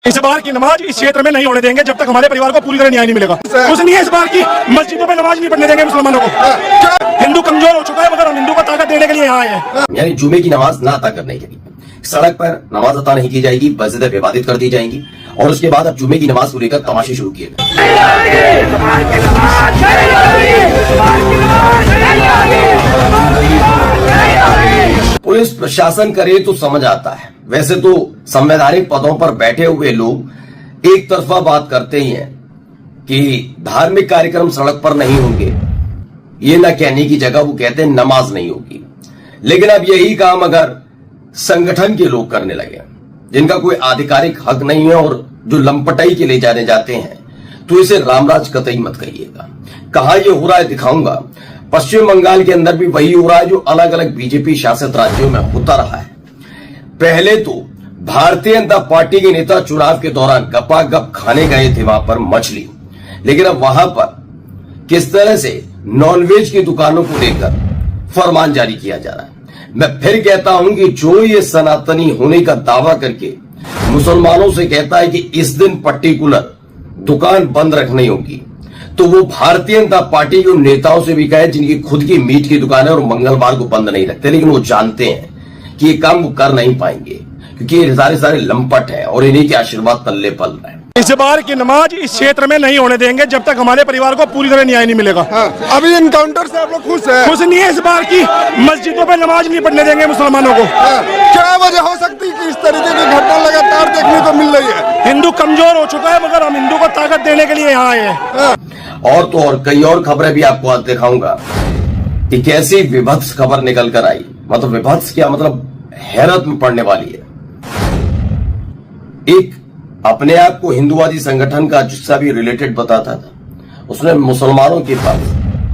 इस बार की नमाज इस क्षेत्र में नहीं होने देंगे जब तक हमारे परिवार को पूरी तरह न्याय नहीं मिलेगा। कुछ नहीं है इस बार की मस्जिदों में नमाज नहीं पढ़ने देंगे मुसलमानों को। हिंदू कमजोर हो चुका है मगर हम हिंदू को ताकत देने के लिए यहाँ आए हैं। यानी जुमे की नमाज ना अता करने के लिए सड़क पर नमाज अता नहीं की जाएगी, मस्जिदें विवादित कर दी जाएंगी और उसके बाद अब जुमे की नमाज को लेकर तमाशे शुरू किए गए। पुलिस प्रशासन करे तो समझ आता है। वैसे तो संवैधानिक पदों पर बैठे हुए लोग एक तरफा बात करते ही हैं कि धार्मिक कार्यक्रम सड़क पर नहीं होंगे। ये ना कहने की जगह वो कहते हैं नमाज नहीं होगी। लेकिन अब यही काम अगर संगठन के लोग करने लगे जिनका कोई आधिकारिक हक नहीं है और जो लंपटाई के लिए जाने जाते हैं, तो इसे रामराज कतई मत कहिएगा। कहां ये हो रहा है दिखाऊंगा। पश्चिम बंगाल के अंदर भी वही हो रहा है जो अलग अलग बीजेपी शासित राज्यों में होता रहा है। पहले तो भारतीय जनता पार्टी के नेता चुनाव के दौरान गपागप खाने गए थे वहां पर मछली, लेकिन अब वहां पर किस तरह से नॉनवेज की दुकानों को लेकर फरमान जारी किया जा रहा है। मैं फिर कहता हूं कि जो ये सनातनी होने का दावा करके मुसलमानों से कहता है कि इस दिन पर्टिकुलर दुकान बंद रखनी होगी, तो वो भारतीय जनता पार्टी के उन नेताओं से भी कहे जिनकी खुद की मीट की दुकान है और मंगलवार को बंद नहीं रखते, लेकिन वो जानते हैं कि ये काम वो कर नहीं पाएंगे क्योंकि ये सारे लंपट है और इन्हीं के आशीर्वाद तल्ले पल रहे हैं। इस बार की नमाज इस क्षेत्र में नहीं होने देंगे जब तक हमारे परिवार को पूरी तरह न्याय नहीं मिलेगा। अभी इनकाउंटर से आप लोग खुश हैं? खुश नहीं है इस बार की मस्जिदों में नमाज नहीं पढ़ने देंगे मुसलमानों को। क्या वजह हो सकती है कि इस तरीके की घटना लगातार देखने को मिल रही है? हिंदू कमजोर हो चुका है मगर हम हिंदू को ताकत देने के लिए यहाँ आए हैं। और तो और कई और खबरें भी आपको आज दिखाऊंगा कि कैसी विभत्स खबर निकल कर आई। मतलब विभत्स क्या, मतलब हैरत में पड़ने वाली है। एक अपने आप को हिंदुवादी संगठन का जिसका भी रिलेटेड बताता था, उसने मुसलमानों के पास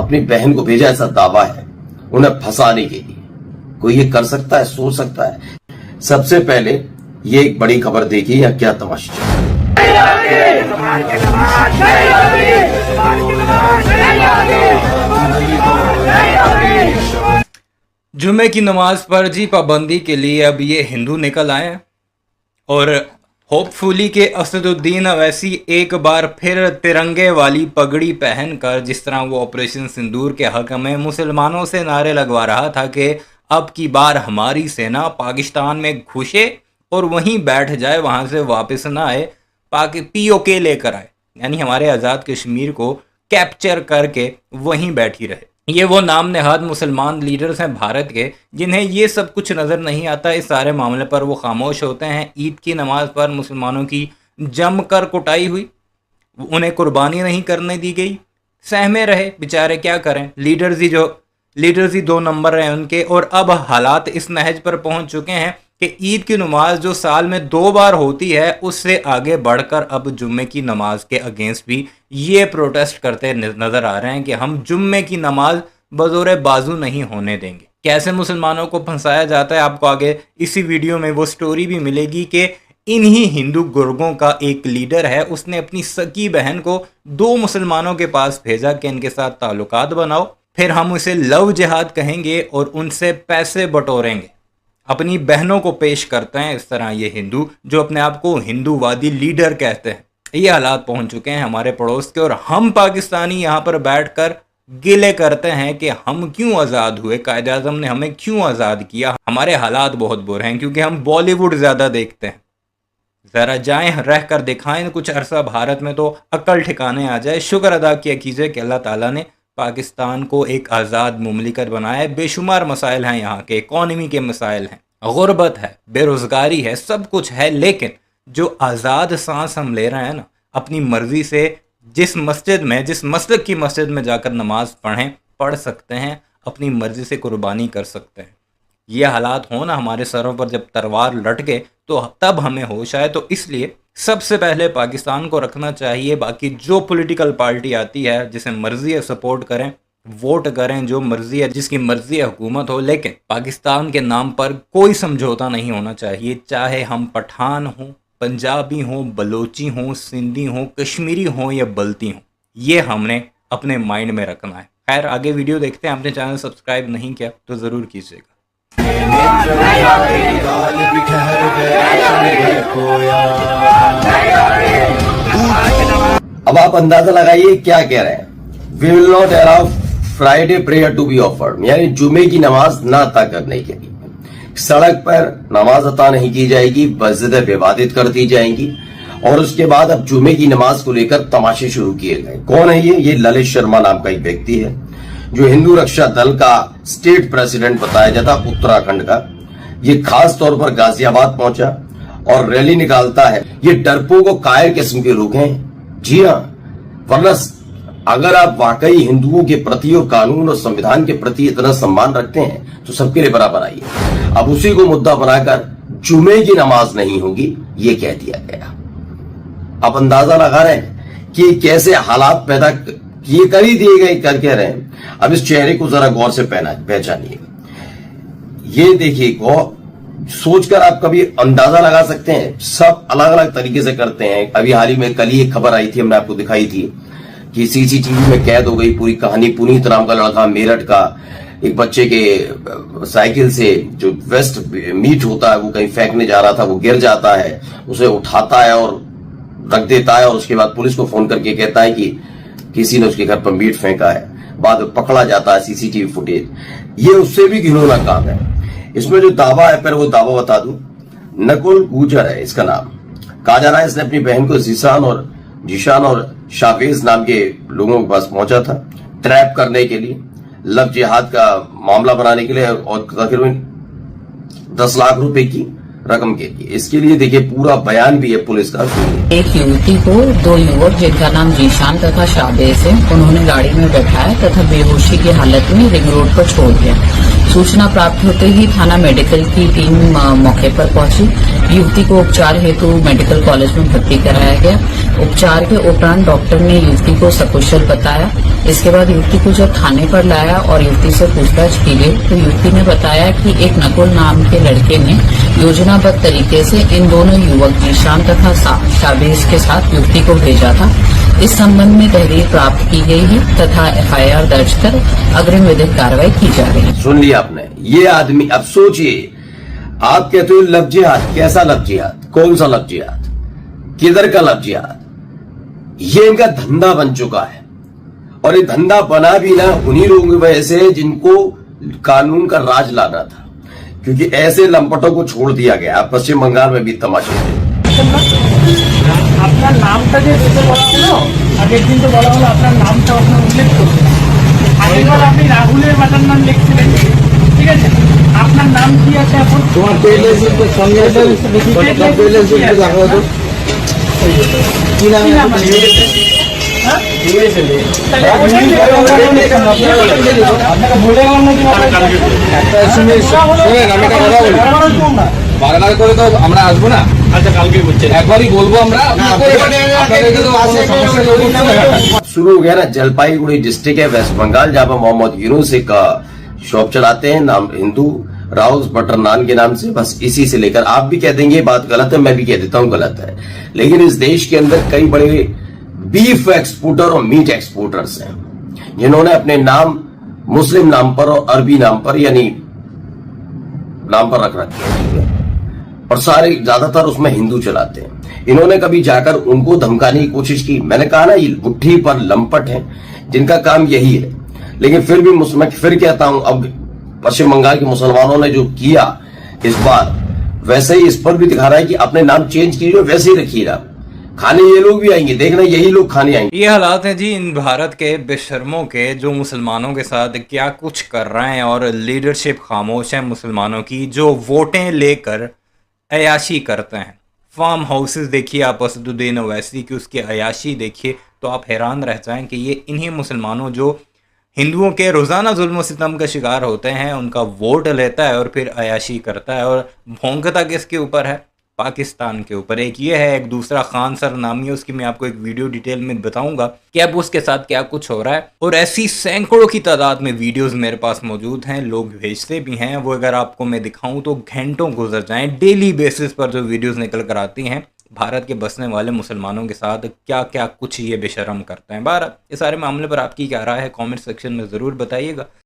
अपनी बहन को भेजा, ऐसा दावा है उन्हें फंसाने के लिए। कोई ये कर सकता है, सोच सकता है? सबसे पहले ये एक बड़ी खबर देखिए या क्या तमाशा। जुमे की नमाज पर जी पाबंदी के लिए अब ये हिंदू निकल आए हैं और होपफुली के असदुद्दीन अवैसी एक बार फिर तिरंगे वाली पगड़ी पहनकर, जिस तरह वो ऑपरेशन सिंदूर के हक में मुसलमानों से नारे लगवा रहा था कि अब की बार हमारी सेना पाकिस्तान में घुसे और वहीं बैठ जाए, वहां से वापस ना आए, POK लेकर आए, यानी हमारे आज़ाद कश्मीर को कैप्चर करके वहीं बैठी रहे। ये वो नाम नेहाद मुसलमान लीडर्स हैं भारत के जिन्हें ये सब कुछ नज़र नहीं आता। इस सारे मामले पर वो खामोश होते हैं। ईद की नमाज पर मुसलमानों की जमकर कुटाई हुई, उन्हें कुर्बानी नहीं करने दी गई, सहमे रहे बेचारे, क्या करें। लीडर्स ही 2 नंबर रहे उनके। और अब हालात इस नहज पर पहुंच चुके हैं कि ईद की नमाज जो साल में 2 बार होती है, उससे आगे बढ़कर अब जुम्मे की नमाज के अगेंस्ट भी ये प्रोटेस्ट करते नजर आ रहे हैं कि हम जुम्मे की नमाज बज़ोरे बाजू नहीं होने देंगे। कैसे मुसलमानों को फंसाया जाता है, आपको आगे इसी वीडियो में वो स्टोरी भी मिलेगी कि इन्हीं हिंदू गुर्गों का एक लीडर है, उसने अपनी सगी बहन को 2 मुसलमानों के पास भेजा कि इनके साथ ताल्लुकात बनाओ, फिर हम उसे लव जिहाद कहेंगे और उनसे पैसे बटोरेंगे। अपनी बहनों को पेश करते हैं इस तरह ये हिंदू जो अपने आप को हिंदूवादी लीडर कहते हैं। ये हालात पहुंच चुके हैं हमारे पड़ोस के और हम पाकिस्तानी यहाँ पर बैठकर गिले करते हैं कि हम क्यों आज़ाद हुए, कायदे आज़म ने हमें क्यों आज़ाद किया। हमारे हालात बहुत बुरे हैं क्योंकि हम बॉलीवुड ज़्यादा देखते हैं। ज़रा जाएं, रह कर दिखाएं कुछ अरसा भारत में तो अक्ल ठिकाने आ जाए। शुक्र अदा किया कीजिए कि अल्लाह ताला ने पाकिस्तान को एक आज़ाद मुमलिकत बनाया है। बेशुमार मसाइल हैं यहाँ के, इकॉनमी के मसाइल हैं, गुर्बत है, बेरोज़गारी है, सब कुछ है, लेकिन जो आज़ाद सांस हम ले रहे हैं ना, अपनी मर्ज़ी से जिस मस्जिद की मस्जिद में जाकर नमाज पढ़ सकते हैं, अपनी मर्ज़ी से कुर्बानी कर सकते हैं। ये हालात हो ना हमारे सरों पर जब तलवार लटके तो तब हमें होश आए। तो इसलिए सबसे पहले पाकिस्तान को रखना चाहिए। बाकी जो पॉलिटिकल पार्टी आती है जिसे मर्जी है सपोर्ट करें, वोट करें, जो मर्जी है, जिसकी मर्जी है हुकूमत हो, लेकिन पाकिस्तान के नाम पर कोई समझौता नहीं होना चाहिए। चाहे हम पठान हों, पंजाबी हों, बलोची हों, सिंधी हों, कश्मीरी हों या बल्ती हों, ये हमने अपने माइंड में रखना है। खैर आगे वीडियो देखते हैं। आपने चैनल सब्सक्राइब नहीं किया तो ज़रूर कीजिएगा। अब आप अंदाजा लगाइए क्या कह रहे हैं, we will not allow Friday prayer to be offered, यानी जुमे की नमाज ना अता करने के लिए सड़क पर नमाज अता नहीं की जाएगी, मस्जिदें विवादित कर दी जाएंगी। और उसके बाद अब जुमे की नमाज को लेकर तमाशे शुरू किए गए। कौन है ये ललित शर्मा नाम का एक व्यक्ति है जो हिंदू रक्षा दल का स्टेट प्रेसिडेंट बताया जाता उत्तराखंड का। ये खास तौर पर गाजियाबाद पहुंचा और रैली निकालता है। ये डरपोक को कायर किस्म के लोग हैं, जी हाँ, वरना अगर आप वाकई हिंदुओं के प्रति और कानून और संविधान के प्रति इतना सम्मान रखते हैं तो सबके लिए बराबर आइए। अब उसी को मुद्दा बनाकर जुमे की नमाज नहीं होगी ये कह दिया गया। आप अंदाजा लगा रहे हैं कि कैसे हालात पैदा किए कर ही दिए गए, कर कह रहे हैं। अब इस चेहरे को जरा गौर से पहचानिए, ये देखिए को सोचकर आप कभी अंदाजा लगा सकते हैं। सब अलग अलग तरीके से करते हैं। अभी हाल ही में कल ही एक खबर आई थी, हमने आपको दिखाई थी कि सीसीटीवी में कैद हो गई पूरी कहानी। पुनीत नाम का लड़का मेरठ का एक बच्चे के साइकिल से जो वेस्ट मीट होता है वो कहीं फेंकने जा रहा था, वो गिर जाता है, उसे उठाता है और रख देता है और उसके बाद पुलिस को फोन करके कहता है कि किसी ने उसके घर पर मीट फेंका है। बाद में पकड़ा जाता है, सीसीटीवी फुटेज। ये उससे भी घिनौना काम है। इसमें जो दावा है, पहले वो दावा बता दूं, नकुल गुजर है इसका नाम। कहा जा रहा है इसने अपनी बहन को जीशान और शावेज नाम के लोगों के पास पहुंचा था ट्रैप करने के लिए, लव जिहाद का मामला बनाने के लिए और तकरीबन 10 लाख रुपए की रकम के लिए। इसके लिए देखिए पूरा बयान भी है पुलिस का। एक युवती को 2 युवक जिनका नाम जीशान तथा शाबेज है, उन्होंने गाड़ी में बैठाया तथा बेहोशी की हालत में रिंग रोड पर छोड़ दिया। सूचना प्राप्त होते ही थाना मेडिकल की टीम मौके पर पहुंची। युवती को उपचार हेतु मेडिकल कॉलेज में भर्ती कराया गया। उपचार के उपरांत डॉक्टर ने युवती को सकुशल बताया। इसके बाद युवती को जब थाने पर लाया और युवती से पूछताछ की गई तो युवती ने बताया कि एक नकुल नाम के लड़के ने योजनाबद्ध तरीके से इन दोनों युवक जीशान तथा शाबेज के साथ युवती को भेजा था। इस संबंध में तहरीर प्राप्त की गई है तथा FIR दर्ज कर अग्रिम विधिक कार्रवाई की जा रही है। सुन लिया आपने, ये आदमी। अब सोचिए, आप कहते हो लव जिहाद, कैसा लव जिहाद, कौन सा लव जिहाद, किधर का लव जिहाद? ये इनका धंधा बन चुका है और ये धंधा बना भी ना उन्हीं लोगों की वजह से जिनको कानून का राज लाना था, क्योंकि ऐसे लंपटों को छोड़ दिया गया। पश्चिम बंगाल में भी तमाशे थे। আপনার নামটা যে দিতে বলা হলো, আগের দিন তো বলা হলো আপনার নামটা আপনার উল্লেখ করতে। আগেরবার আপনি রাহুলের মাতার নাম লিখছিলেন, ঠিক আছে? আপনার নাম কি আছে এখন? তোমার পেলের সঙ্গে পেলের দেখাও তো কি নাম আপনাকে বলে গেলাম নাকি একটা শুনে শোনেন, আমি একটা কথা বলি, বারবার করে তো আমরা আসবো না। আচ্ছা, কালকে বলছেন একবারই বলবো আমরা। शुरू हो गया ना, जलपाईगुड़ी डिस्ट्रिक्ट है वेस्ट बंगाल, जहां पर मोहम्मद यूनुस एक शॉप चलाते हैं, नाम हिंदू राउस बटर नान के नाम से। बस इसी से लेकर आप भी कह देंगे बात गलत है, मैं भी कह देता हूं गलत है, लेकिन इस देश के अंदर कई बड़े बीफ एक्सपोर्टर और मीट एक्सपोर्टर्स हैं जिन्होंने अपने नाम मुस्लिम नाम पर और अरबी नाम पर यानी नाम पर रख रखे हैं और सारे ज्यादातर उसमें हिंदू चलाते हैं। इन्होंने कभी जाकर उनको धमकाने की कोशिश की? मैंने कहा ना, ये मुट्ठी पर लंपट हैं जिनका काम यही है। लेकिन फिर भी मैं फिर कहता हूं, अब पश्चिम बंगाल के मुसलमानों ने जो किया इस बार, वैसे ही इस पर भी दिखा रहा है कि अपने नाम चेंज कीजिए, वैसे ही रखिए ना। खाने ये लोग भी आएंगे, देखना यही लोग खाने आएंगे। ये हालात हैं जी इन भारत के बेशर्मों के, जो मुसलमानों के साथ क्या कुछ कर रहे हैं और लीडरशिप खामोश है मुसलमानों की, जो वोटें लेकर अयाशी करते हैं। फार्म हाउसेस देखिए आप असदुद्दीन ओवैसी की, उसकी अयाशी देखिए तो आप हैरान रह जाएं कि ये इन्हीं मुसलमानों जो हिंदुओं के रोज़ाना जुल्म सितम का शिकार होते हैं उनका वोट लेता है और फिर अयाशी करता है। और भौंकता किसके ऊपर है? पाकिस्तान के ऊपर। एक ये है, एक दूसरा खान सर नामी है, उसकी मैं आपको एक वीडियो डिटेल में बताऊंगा कि अब उसके साथ क्या कुछ हो रहा है। और ऐसी सैकड़ों की तादाद में वीडियोस मेरे पास मौजूद हैं, लोग भेजते भी हैं। वो अगर आपको मैं दिखाऊं तो घंटों गुजर जाएं। डेली बेसिस पर जो वीडियोस निकल कर आती हैं भारत के बसने वाले मुसलमानों के साथ क्या क्या कुछ ये बेशरम करते हैं। बाहर इस सारे मामले पर आपकी क्या राय है कमेंट सेक्शन में ज़रूर बताइएगा।